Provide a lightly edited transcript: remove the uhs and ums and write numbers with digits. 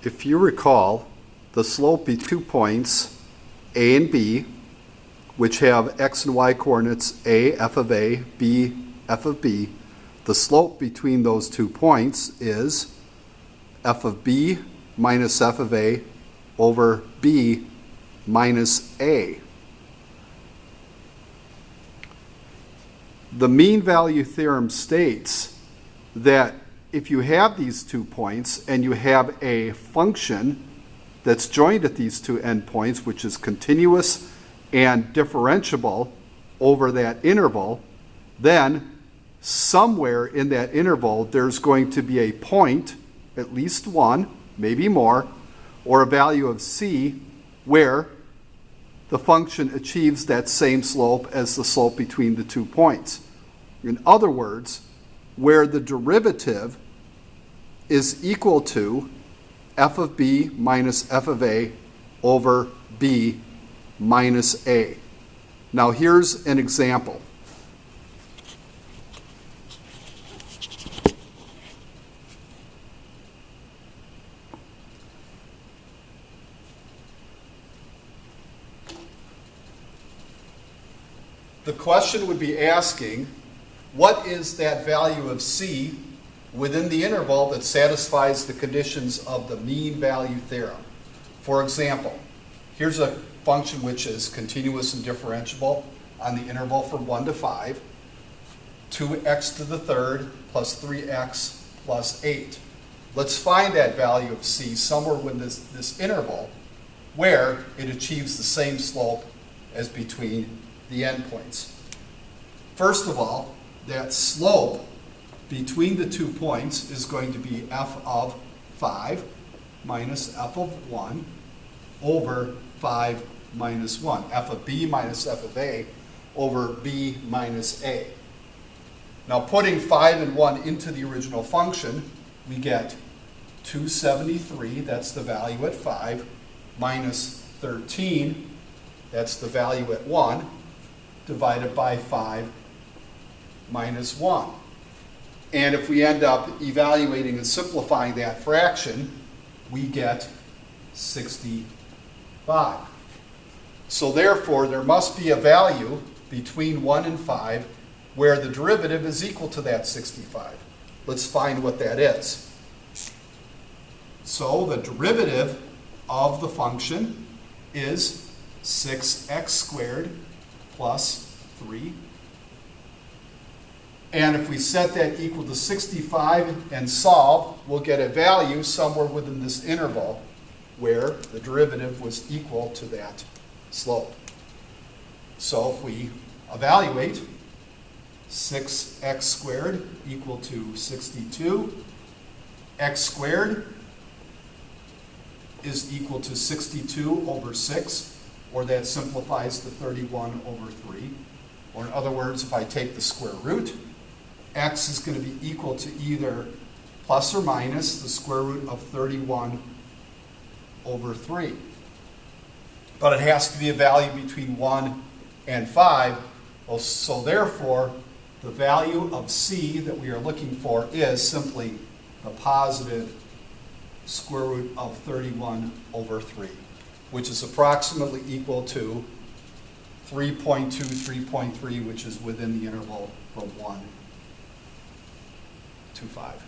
If you recall, the slope be 2 points, A and B, which have x and y coordinates a, f of a, b, f of b, the slope between those 2 points is f of b minus f of a over b minus a. The mean value theorem states that if you have these 2 points and you have a function that's joined at these 2 endpoints, which is continuous and differentiable over that interval, then somewhere in that interval there's going to be a point, at least one, maybe more, or a value of c where the function achieves that same slope as the slope between the 2 points. In other words, where the derivative is equal to f of b minus f of a over b minus a. Now here's an example. The question would be asking, what is that value of c within the interval that satisfies the conditions of the mean value theorem? For example, here's a function which is continuous and differentiable on the interval from 1 to 5, 2x to the third plus 3x plus 8. Let's find that value of c somewhere within this interval where it achieves the same slope as between the endpoints. First of all, that slope between the 2 points is going to be f of 5 minus f of 1 over 5 minus 1. F of b minus f of a over b minus a. Now putting 5 and 1 into the original function, we get 273, that's the value at 5, minus 13, that's the value at 1, divided by 5 minus 1. And if we end up evaluating and simplifying that fraction, we get 65. So therefore, there must be a value between 1 and 5 where the derivative is equal to that 65. Let's find what that is. So the derivative of the function is 6x squared plus 3. And if we set that equal to 65 and solve, we'll get a value somewhere within this interval where the derivative was equal to that slope. So if we evaluate, 6x squared equal to 62, x squared is equal to 62 over 6, or that simplifies to 31 over 3. Or in other words, if I take the square root, x is going to be equal to either plus or minus the square root of 31 over 3. But it has to be a value between 1 and 5. Well, so therefore, the value of c that we are looking for is simply the positive square root of 31 over 3, which is approximately equal to 3.2, 3.3, which is within the interval from 1 to 5.